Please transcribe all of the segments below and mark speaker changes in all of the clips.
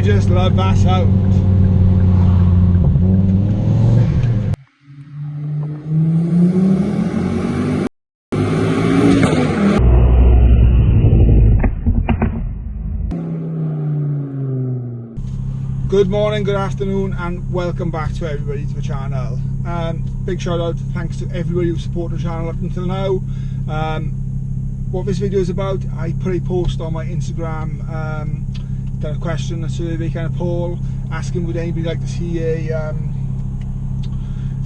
Speaker 1: just love that sound. Good morning, good afternoon, and welcome back to everybody to the channel. Big shout out, thanks to everybody who supported the channel up until now. What this video is about, I put a post on my Instagram, done a question, a survey kind of poll, asking would anybody like to see a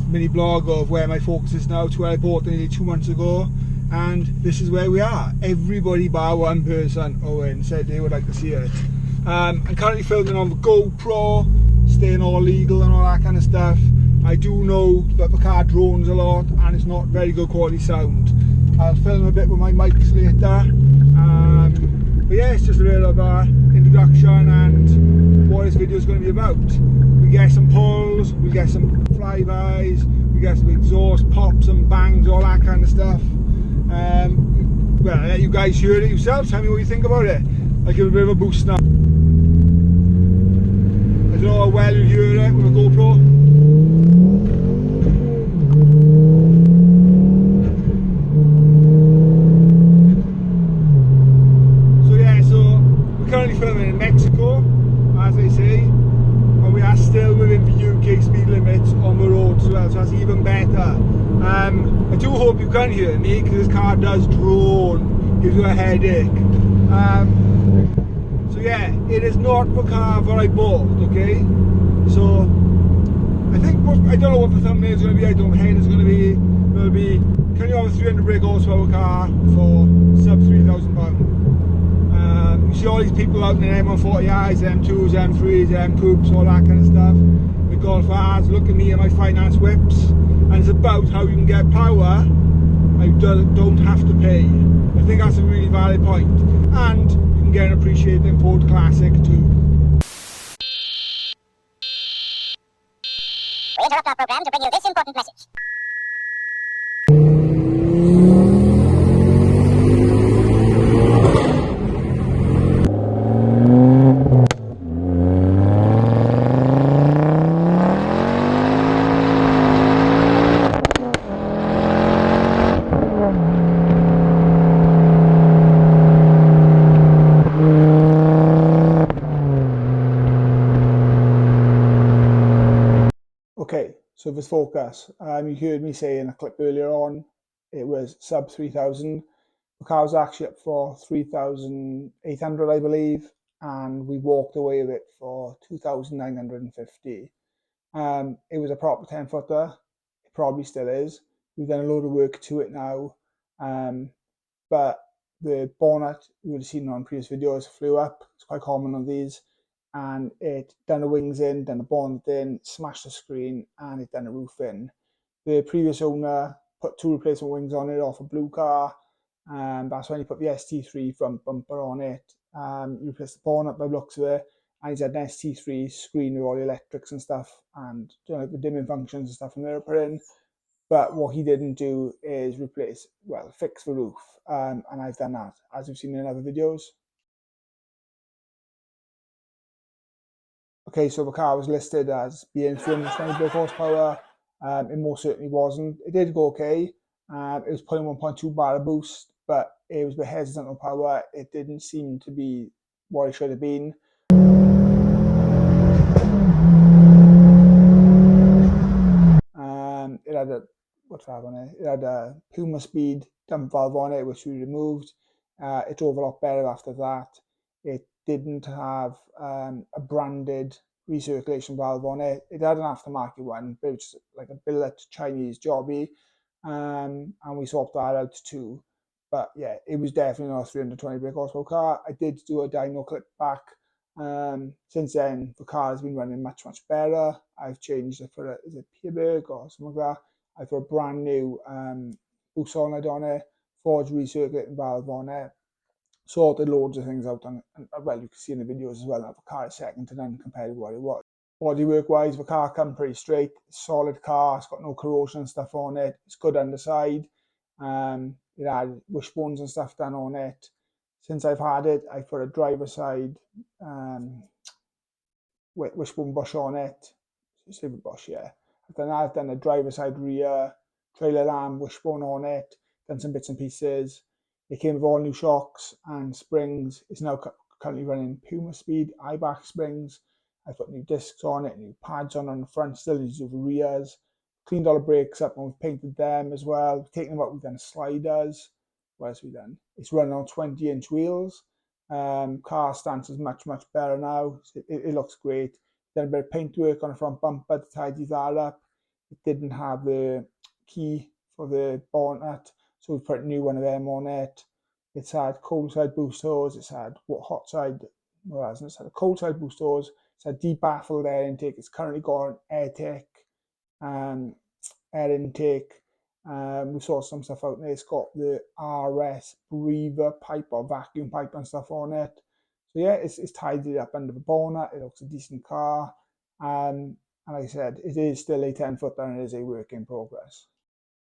Speaker 1: mini blog of where my Focus is now to where I bought it nearly 2 months ago, and this is where we are. Everybody bar one person, Owen, said they would like to see it. I'm currently filming on the GoPro, staying all legal and all that kind of stuff. I do know that the car drones a lot and it's not very good quality sound. I'll film a bit with my mics later. But yeah, it's just a bit of an introduction and what this video is going to be about. We get some pulls, we get some flybys, we get some exhaust pops and bangs, all that kind of stuff. Well, I'll let you guys hear it yourselves. Tell me what you think about it. I'll give it a bit of a boost now. I don't know how well you hear it with a GoPro. So yeah, so we're currently filming in Mexico, as I say, and we are still within the UK speed limits on the road as well, so that's even better. I do hope you can hear me, because this car does drone, gives you a headache. So yeah, it is not the car that I bought, okay? So I think I don't know what the thumbnail is going to be. I don't know what the head is going to be. It'll be, can you have a 300 brake horsepower car for sub £3,000? You see all these people out in the M140i's, M2s, M3s, M coupes, all that kind of stuff. The Golf R's. Look at me and my finance whips, and it's about how you can get power and you don't have to pay. I think that's a really valid point, and you can get an appreciating Ford Classic too.
Speaker 2: We interrupt our program to bring you this important message.
Speaker 1: Okay, so this Focus, you heard me say in a clip earlier on, it was sub 3,000. The car was actually up for 3,800, I believe, and we walked away with it for 2,950. It was a proper 10-footer. It probably still is. We've done a load of work to it now, but the bonnet, you would have seen on previous videos, flew up. It's quite common on these. And it done the wings in, done the bonnet in, smashed the screen, and it done the roof in. The previous owner put 2 replacement wings on it off a blue car, and that's when he put the ST3 front bumper on it. He replaced the bonnet by the looks of it, and he's had an ST3 screen with all the electrics and stuff, and like the dimming functions and stuff in there put in. But what he didn't do is fix the roof, and I've done that, as you've seen in other videos. Okay, so the car was listed as being 320 brake horsepower. It most certainly wasn't. It did go okay. It was pulling 1.2 bar boost, but it was a bit hesitant on power. It didn't seem to be what it should have been. It had a It had a Puma speed dump valve on it, which we removed. It drove a lot better after that. It didn't have a branded recirculation valve on it. It had an aftermarket one, but it was like a billet Chinese jobby, and we swapped that out too. But yeah, it was definitely not a 320 brake horsepower car. I did do a dyno clip back. Since then, the car has been running much better. I've changed it for is it Pics or something like that. I've got a brand new boost solenoid on it, forged recirculating valve on it. Sorted loads of things out, and well, you can see in the videos as well that the car is second to none compared to what it was. Bodywork wise, the car come pretty straight. It's a solid car. It's got no corrosion and stuff on it. It's good underside. It had wishbones and stuff done on it. Since I've had it, I've put a driver side wishbone bush on it. Silver bush, yeah. I've done a driver side rear, trailer lamb, wishbone on it, done some bits and pieces. It came with all new shocks and springs. It's now currently running Puma Speed eye-back springs. I've put new discs on it, new pads on the front, still use the rears. Cleaned all the brakes up and we've painted them as well. We've taken them out, we've done sliders. What else have we done? It's running on 20-inch wheels. Car stance is much better now. It looks great. Done a bit of paint work on the front bumper to tidy that up. It didn't have the key for the bonnet, so we put a new one of them on it. It's had cold side boost hose. It's had hot side. No, it hasn't. It's had a cold side boost hose. It's had debaffled air intake. It's currently got an air intake. We saw some stuff out there. It's got the RS breather pipe or vacuum pipe and stuff on it. So yeah, it's tidied up under the bonnet. It looks a decent car. And like I said, it is still a 10-footer and it is a work in progress.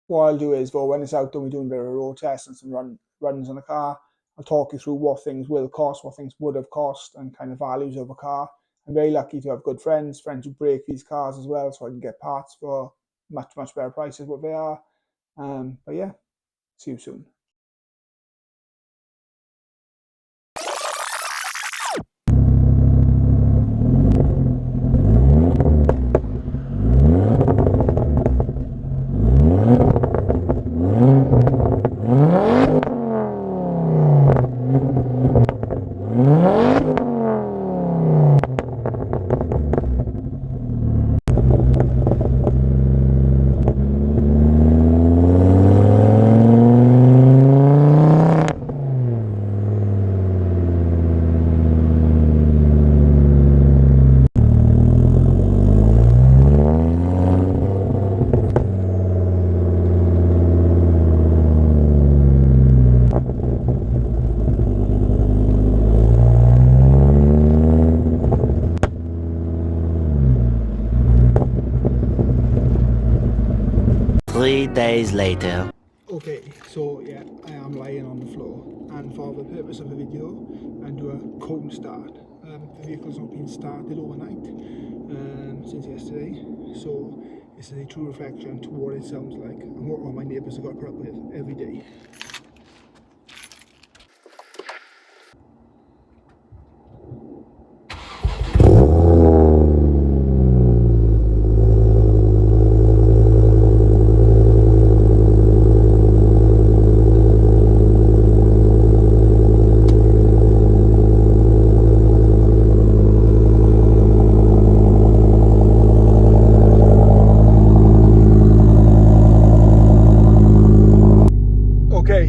Speaker 1: What I'll do is, though, when it's out and we're doing a bit of a road test and some runs on the car, I'll talk you through what things will cost, what things would have cost, and kind of values of a car. I'm very lucky to have good friends who break these cars as well, so I can get parts for much better prices what they are. But yeah, see you soon.
Speaker 3: Three days later.
Speaker 1: Okay, so yeah, I am lying on the floor, and for the purpose of the video, and do a cold start. The vehicle's not been started overnight since yesterday, so this is a true reflection to what it sounds like and what all my neighbours have got to put up with every day.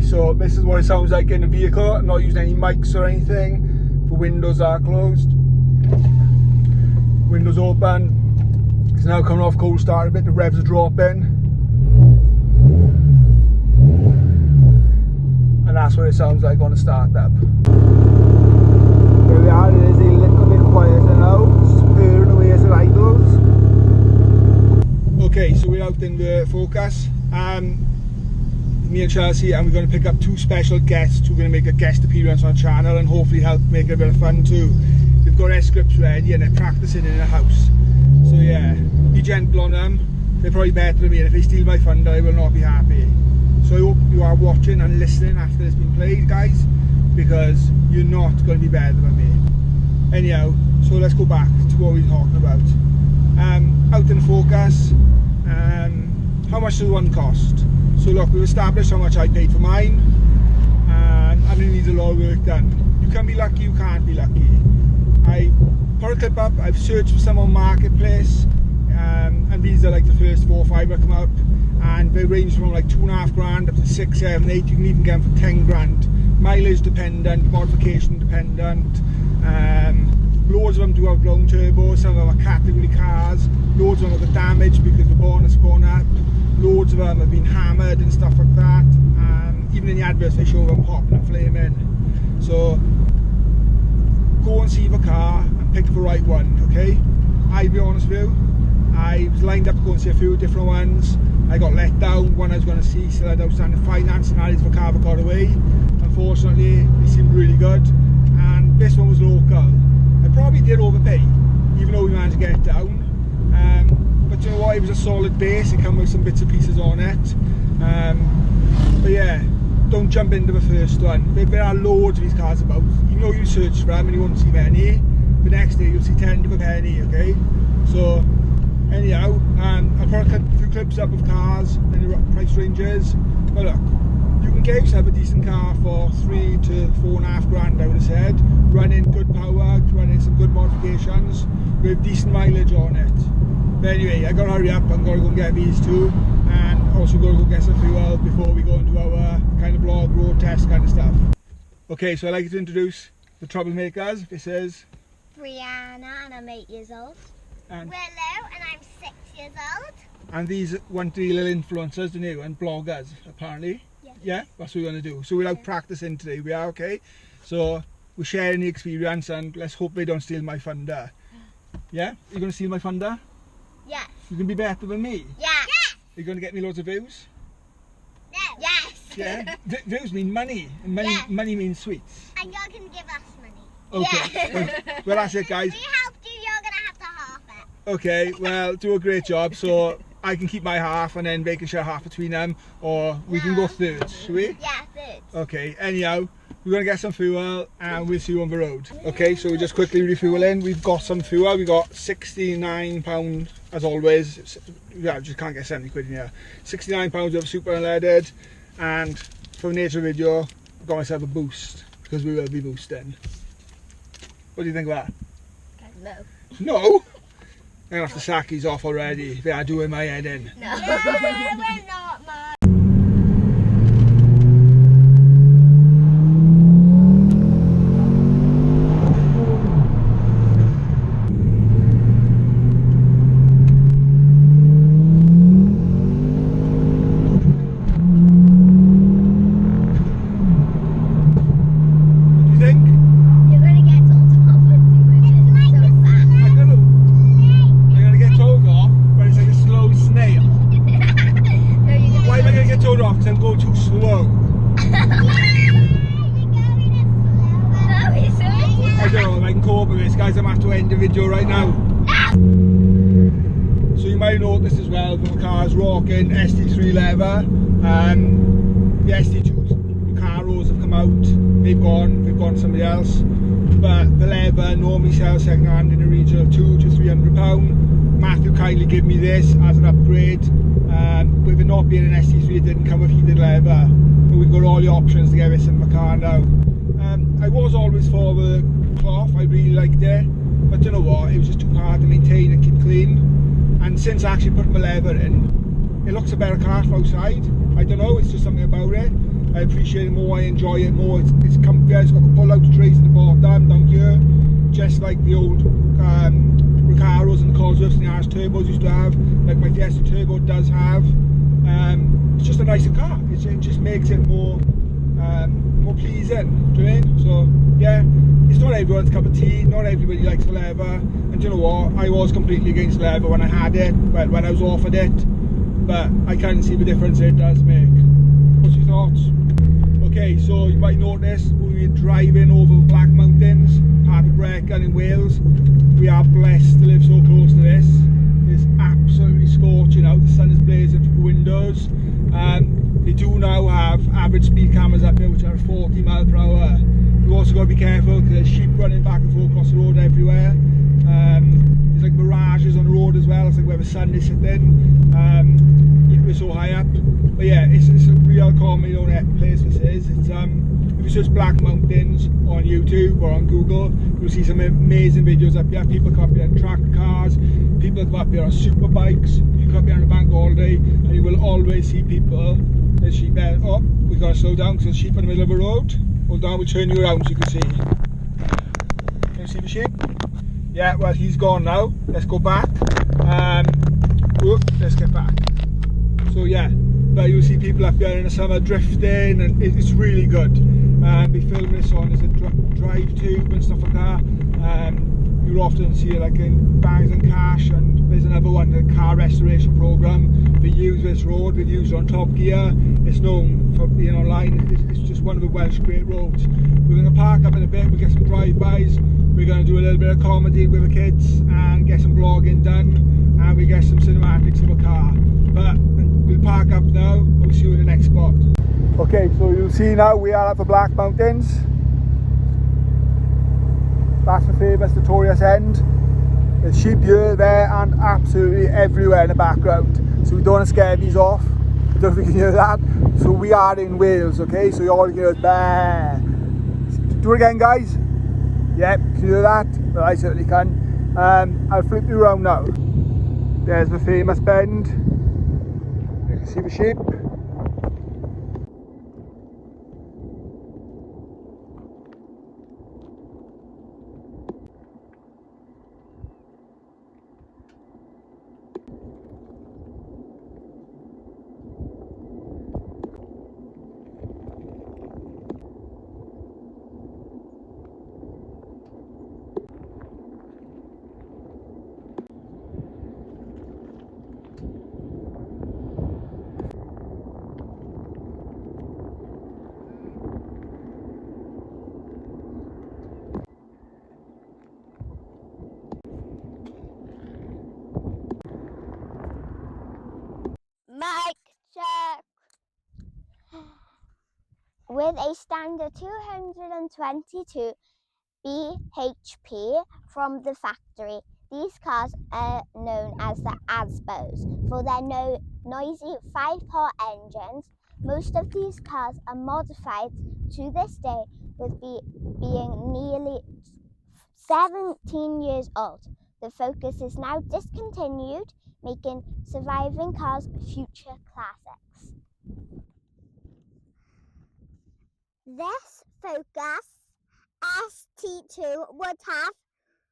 Speaker 1: So this is what it sounds like in the vehicle. I'm not using any mics or anything. The windows are closed. Windows open. It's now coming off cold start a bit. The revs are dropping. And that's what it sounds like on the start up. There we are. It is a little bit quieter now. It's just purring away as it idles. Okay, so we're out in the Focus. Me and Chelsea, and we're going to pick up two special guests who are going to make a guest appearance on the channel and hopefully help make it a bit of fun too. They've got their scripts ready and they're practicing in the house. So yeah, be gentle on them. They're probably better than me, and if they steal my thunder I will not be happy. So I hope you are watching and listening after it's been played, guys, because you're not going to be better than me. Anyhow, so let's go back to what we were talking about. Out in Focus, how much does one cost? So look, we've established how much I paid for mine, and it needs a lot of work done. You can be lucky, you can't be lucky. I put a clip up, I've searched for some on Marketplace, and these are like the first 4 or 5 that come up, and they range from like 2.5 grand up to 6, 7, 8. You can even get them for 10 grand. Mileage dependent, modification dependent. Loads of them do have blown turbos, some of them are category cars, loads of them have got damaged because the bonnet's gone up. Loads of them have been hammered and stuff like that. Even in the adverts they show them popping and flaming. So go and see the car and pick the right one, okay? I'll be honest with you, I was lined up to go and see a few different ones. I got let down. One I was going to see still had outstanding finance, and that is the car that got away. Unfortunately, they seemed really good, and this one was local. I probably did overpay, even even though we managed to get it down. But you know what, it was a solid base. It came with some bits and pieces on it. But yeah, don't jump into the first one. There are loads of these cars about. Even though you search for them and you won't see many, the next day you'll see 10 to a penny, okay? So anyhow, I'll put a few clips up of cars and the price ranges. But look, you can get yourself a decent car for 3 to 4.5 grand, I would have said. Running good power, running some good modifications with decent mileage on it. But anyway, I gotta hurry up. I'm gonna go and get these two, and also gotta go get some fuel before we go into our kind of vlog, road test kind of stuff. Okay, so I'd like to introduce the troublemakers. This is
Speaker 2: Brianna, and I'm 8 years old.
Speaker 1: and
Speaker 2: Willow, and I'm 6 years old.
Speaker 1: and these want to be little influencers, don't you? And bloggers, apparently.
Speaker 2: Yes.
Speaker 1: Yeah, that's what we're gonna do. So we're out practicing today. We are okay. So we're sharing the experience, and let's hope they don't steal my thunder. Yeah, you're gonna steal my thunder?
Speaker 2: Yes.
Speaker 1: You can be better than me.
Speaker 2: Yeah. Yes.
Speaker 1: You're going to get me loads of views?
Speaker 2: No. Yes.
Speaker 1: Yeah. Views mean money, and money means sweets.
Speaker 2: And you're going to give us money.
Speaker 1: Okay.
Speaker 2: Yeah.
Speaker 1: Well, that's it, guys.
Speaker 2: If we helped you, you're going to have to half it.
Speaker 1: Okay, well, do a great job. So I can keep my half, and then they can share half between them, or we can go thirds, shall we?
Speaker 2: Yeah, thirds.
Speaker 1: Okay, anyhow, we're going to get some fuel, and we'll see you on the road. Okay, so we just quickly refueling. We've got some fuel. We got £69, as always. Yeah, I just can't get 70 quid in here. £69 of super unleaded, and for the nature of the video, I've got myself a boost, because we will be boosting. What do you think of that?
Speaker 2: No.
Speaker 1: No? I'm going to have to sack these off already. They are doing my head in.
Speaker 2: No. We're not, Mum. Guys, I'm have to end the video right now. So you might notice as well that the car's rocking ST3 leather. The ST2 Caros have come out. They've gone to somebody else. But the leather normally sells second hand in the region of £200 to £300. Matthew kindly gave me this as an upgrade. With it not being an ST3, it didn't come with heated leather. But we've got all the options to get this in the car now. I was always for the cloth, I really liked it, but you know what, it was just too hard to maintain and keep clean. And since I actually put my leather in, it looks a better car from outside. I don't know, it's just something about it. I appreciate it more, I enjoy it more. It's comfier, it's got the pull out trays at the bottom down here, just like the old Recaros and the Cosworths and the RS Turbos used to have, like my Fiesta Turbo does have. It's just a nicer car, it just makes it more pleasing, do you know what I mean? So yeah, it's not everyone's cup of tea, not everybody likes the leather, and you know what, I was completely against leather when I had it, well, when I was offered it, but I can see the difference it does make. What's your thoughts? Okay, so you might notice we were driving over the Black Mountains, part of Brecon in Wales. We are blessed to live so close to this. It's absolutely scorching out, the sun is blazing through the windows. They do now have average speed cameras up here which are 40 mph. You've also got to be careful because there's sheep running back and forth across the road everywhere. There's like mirages on the road as well, it's like where the sun is sitting. We're so high up. But yeah, it's a real calm, you know, place this is. It's, if you search Black Mountains on YouTube or on Google, you'll see some amazing videos up here. People come up here on track cars, people come up here on super bikes, you come up here on the bank all day, and you will always see people. There's sheep there. Oh, we've got to slow down because there's sheep in the middle of the road. Hold on, we'll turn you around so you can see. Can you see the sheep? Yeah, well, he's gone now. Let's go back. Let's get back. So yeah, but you'll see people up here in the summer drifting, and it's really good. Be filming this on as a drive tube and stuff like that. You'll often see it like in Bags and Cash, and there's another one, the car restoration program. They use this road, they've used it on Top Gear. It's known for being online. It's just one of the Welsh great roads. We're going to park up in a bit, we'll get some drive-bys, we're going to do a little bit of comedy with the kids and get some vlogging done, and we get some cinematics of a car. But we'll park up now and we'll see you in the next spot. Okay, so you'll see now we are at the Black Mountains. That's the famous Notorious End. There's sheep here, there and absolutely everywhere in the background. So we don't want to scare these off. I don't know if you can hear that. So we are in Wales, okay? So you all hear us bear. Do it again, guys. Yep, can you hear that? Well, I certainly can. I'll flip you around now. There's the famous bend. You can see the sheep.
Speaker 4: Mic check. With a standard 222 bhp from the factory, these cars are known as the ASBOs for their noisy 5-pot engines. Most of these cars are modified to this day, with being nearly 17 years old. The Focus is now discontinued, making surviving cars future classics. This Focus ST2 would have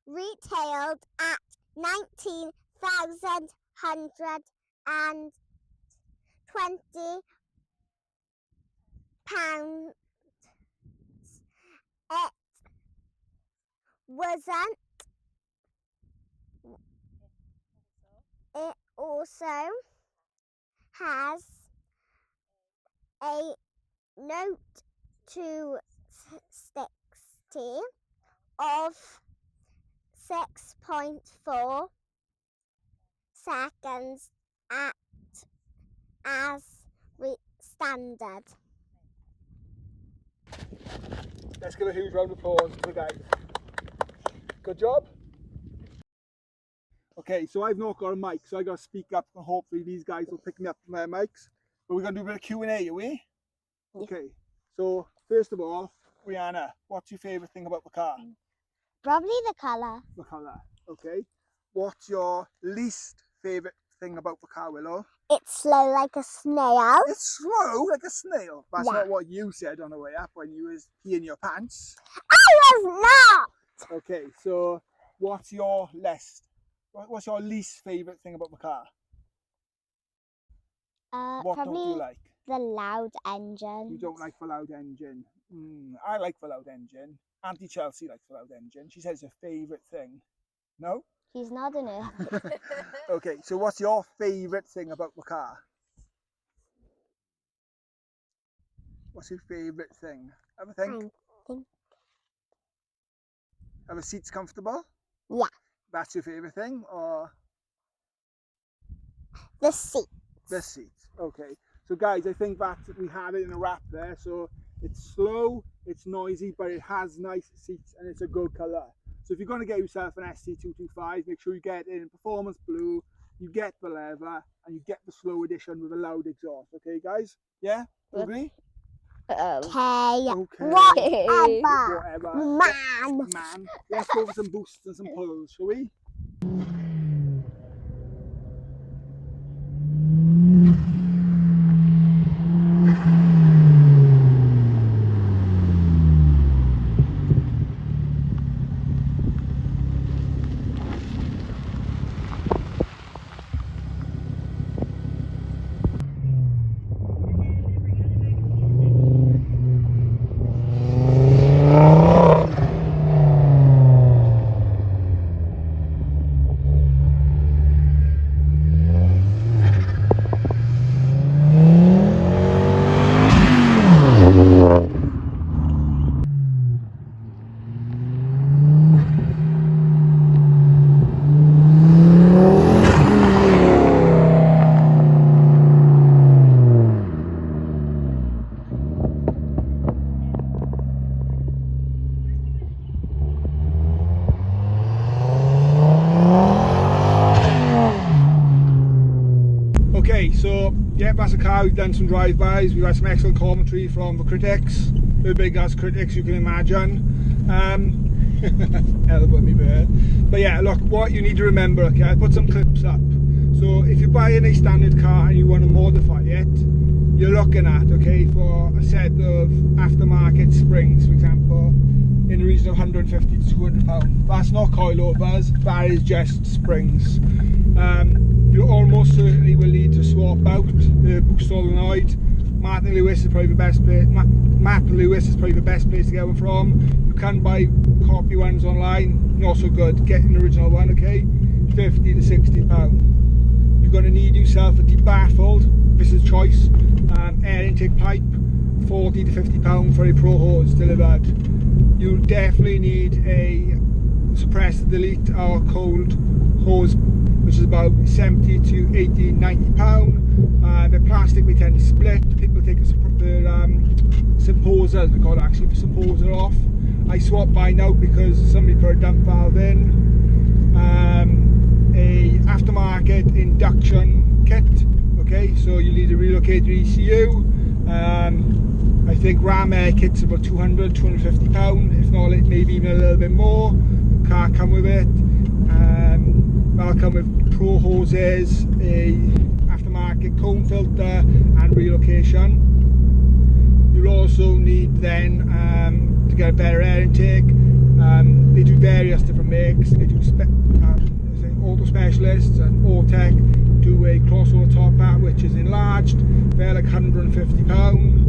Speaker 4: retailed at £19,120. It wasn't. It also has a note to 60 of 6.4 seconds as standard.
Speaker 2: Let's give a huge round of applause to the guys. Good job. Okay, so I've not got a mic, so I got to speak up, and hopefully these guys will pick me up from their mics. But we're going to do a bit of Q&A, are we? Yeah. Okay, so first of all, Rihanna, what's your favourite thing about the car?
Speaker 4: Probably the colour.
Speaker 2: The colour, okay. What's your least favourite thing about the car, Willow?
Speaker 4: It's slow like a snail.
Speaker 2: It's slow like a snail? That's
Speaker 4: yeah.
Speaker 2: Not what you said on the way up when you was peeing your pants.
Speaker 4: I was not!
Speaker 2: Okay, so what's your least favourite thing about the car? What
Speaker 4: probably
Speaker 2: don't you like?
Speaker 4: The loud engine.
Speaker 2: You don't like the loud engine. I like the loud engine. Auntie Chelsea likes the loud engine. She says it's her favourite thing. No?
Speaker 4: She's nodding her.
Speaker 2: Okay, so what's your favourite thing about the car? What's your favourite thing? Have a think. Are the seats comfortable?
Speaker 4: Yeah.
Speaker 2: That's your favourite thing, or?
Speaker 4: The seats.
Speaker 2: The seats, okay. So guys, I think that we have it in a wrap there. So it's slow, it's noisy, but it has nice seats and it's a good colour. So if you're going to get yourself an ST225, make sure you get it in performance blue, you get the leather, and you get the slow edition with a loud exhaust. Okay, guys? Yeah? You agree?
Speaker 4: Okay.
Speaker 2: Whatever.
Speaker 4: Man.
Speaker 2: Let's go for some boosts and some pulls, shall we? car, we've done some drive-bys, we've had some excellent commentary from the critics, the big ass critics you can imagine. Elbow me there. But yeah, look, what you need to remember, okay, I put some clips up. So if you're buying a standard car and you want to modify it, you're looking at, okay, for a set of aftermarket springs, for example, in the region of 150 to 200 pounds. That's not coilovers, that is just springs. You almost certainly will need to swap out the boost solenoid. Matt Lewis is probably the best place. Matt Lewis is probably the best place to get one from. You can buy copy ones online, not so good. Get an original one, okay? 50 to 60 pounds. You're going to need yourself a debaffled, this is choice, air intake pipe, 40 to 50 pounds for a pro hose delivered. You definitely need a suppressor delete or cold hose, which is about 70 to 80, 90 pounds. The plastic we tend to split. People take the symposer, as we call it actually, the symposer off. I swap mine out because somebody put a dump valve in. A aftermarket induction kit, okay, so you need to relocate your ECU. I think Ram Air kit's about 200, 250 pounds, if not maybe even a little bit more. The car come with it. That'll come with pro hoses, a aftermarket cone filter and relocation. You'll also need then to get a better air intake. They do various different makes. They do Auto Specialists and Autotech do a crossover top hat which is enlarged. They're like £150.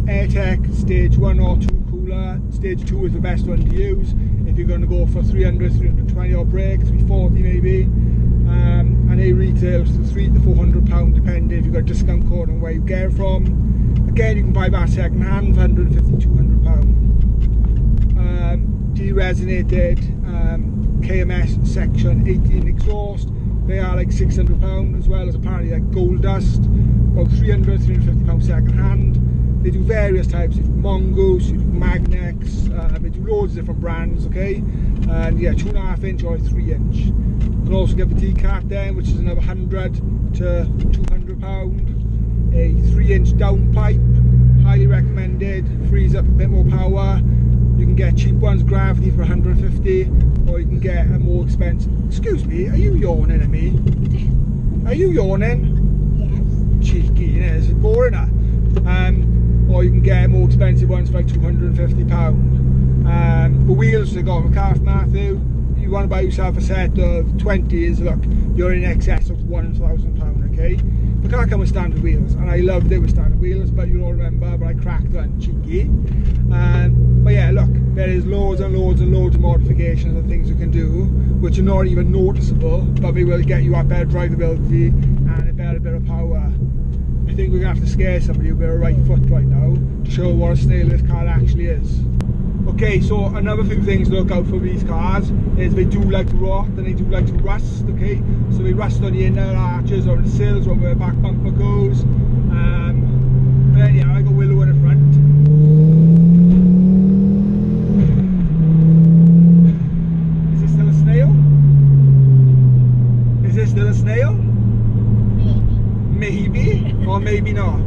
Speaker 2: AirTech stage 1 or 2 cooler. Stage 2 is the best one to use if you're going to go for 300, 320 or brake, 340 maybe. And they retail to £300 to £400 depending if you've got a discount code and where you get it from. Again, you can buy that second hand for £150, £200. De-resonated KMS section 18 exhaust, they are like £600, as well as apparently like gold dust, about £300, £350 second hand. They do various types, you do Mongoose, you do Magnex, they do loads of different brands, okay? And yeah, 2.5 inch or 3 inch. You can also get the D-cap then, which is another £100 to £200. A 3 inch downpipe, highly recommended, frees up a bit more power. You can get cheap ones, Gravity for 150, or you can get a more expensive. Excuse me, are you yawning at me? Are you yawning?
Speaker 4: Yes.
Speaker 2: Cheeky, innit? It's boring, that. Or you can get more expensive ones for like £250. The wheels they got on the car, Matthew, you want to buy yourself a set of 20s, look, you're in excess of £1,000, okay? The car comes with standard wheels, and I loved it with standard wheels, but you'll all remember, but I cracked one, cheeky. But yeah, look, there is loads and loads and loads of modifications and things you can do, which are not even noticeable, but they will get you a better drivability and a better bit of power. I think we're going to have to scare somebody with a right foot right now to show what a snail this car actually is. Okay, so another few things to look out for these cars is they do like to rot and they do like to rust, okay? So they rust on the inner arches or the sills or where the back bumper goes. But anyhow, I got Willow in the front. Is this still a snail? Is this still a snail? Maybe, or maybe not.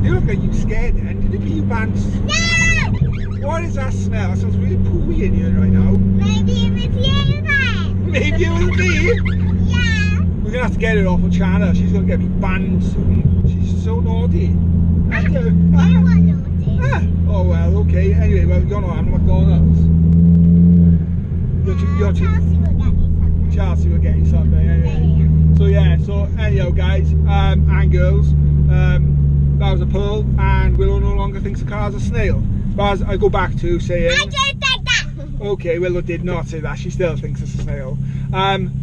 Speaker 2: You look like you scared then. Did you pee your pants?
Speaker 4: No!
Speaker 2: What is that smell? It smells really pooey in here right now.
Speaker 4: Maybe it was you then.
Speaker 2: Maybe it was me.
Speaker 4: Yeah.
Speaker 2: We're going to have to get it off her channel. She's going to get me banned soon. She's so naughty.
Speaker 4: You are naughty.
Speaker 2: Oh well, okay. Anyway, well, you're not having McDonald's.
Speaker 4: Chelsea will get you something.
Speaker 2: Chelsea will get you something. Anyway. So yeah, so anyhow guys, and girls, that was a pearl, and Willow no longer thinks the car's a snail. But as I go back to saying,
Speaker 4: I just said that.
Speaker 2: okay, Willow did not say that, she still thinks it's a snail.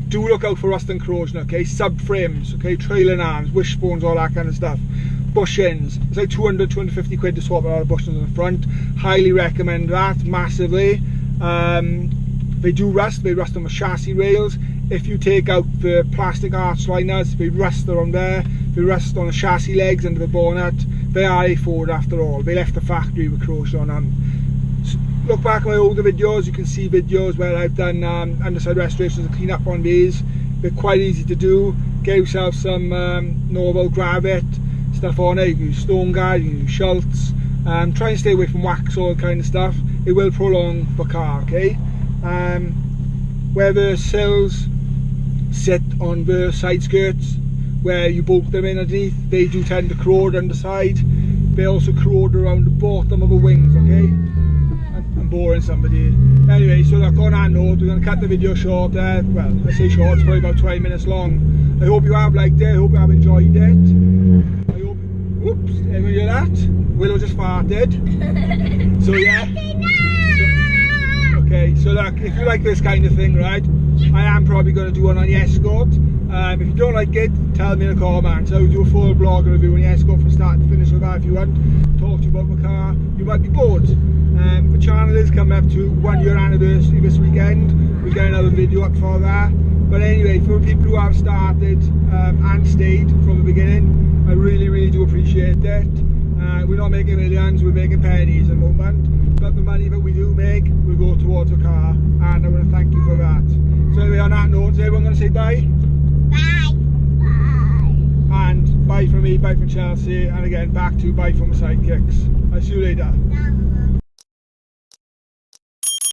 Speaker 2: Do look out for rust and corrosion, okay? Subframes, okay? Trailing arms, wishbones, all that kind of stuff. Bushings, it's like 200, 250 quid to swap out the bushings on the front. Highly recommend that, massively. They do rust, they rust on the chassis rails. If you take out the plastic arch liners, they rust around there. They rust on the chassis legs under the bonnet. They are a Ford after all. They left the factory with corrosion on them. Look back at my older videos, you can see videos where I've done underside restorations and clean up on these. They're quite easy to do. Get yourself some Norval Gravit, stuff on it. You can use stone guard, you can use Schultz. Try and stay away from wax, all that kind of stuff. It will prolong the car, okay? Where the sills sit on the side skirts, where you bolt them in underneath, they do tend to corrode underside. They also corrode around the bottom of the wings, okay? I'm boring somebody. Anyway, so look, on that note, we're going to cut the video short there. Well, I say short, it's probably about 20 minutes long. I hope you have liked it, I hope you have enjoyed it. I hope, whoops, anyone hear that? Willow just farted. So yeah. Okay, so look, if you like this kind of thing, right, I am probably going to do one on the Escort. If you don't like it, tell me in the comments. I'll do a full blog review on the Escort from start to finish with that if you want. Talk to you about the car, you might be bored. The channel is coming up to 1 year anniversary this weekend. We'll get another video up for that. But anyway, for people who have started and stayed from the beginning, I really do appreciate that. We're not making millions, we're making pennies at the moment. But the money that we do make will go towards the car, and I want to thank you for that. So anyway, on that note, is everyone going to say bye?
Speaker 4: Bye. Bye.
Speaker 2: And bye from me, bye from Chelsea, and again back to bye from the sidekicks. I'll see you later.
Speaker 4: Bye.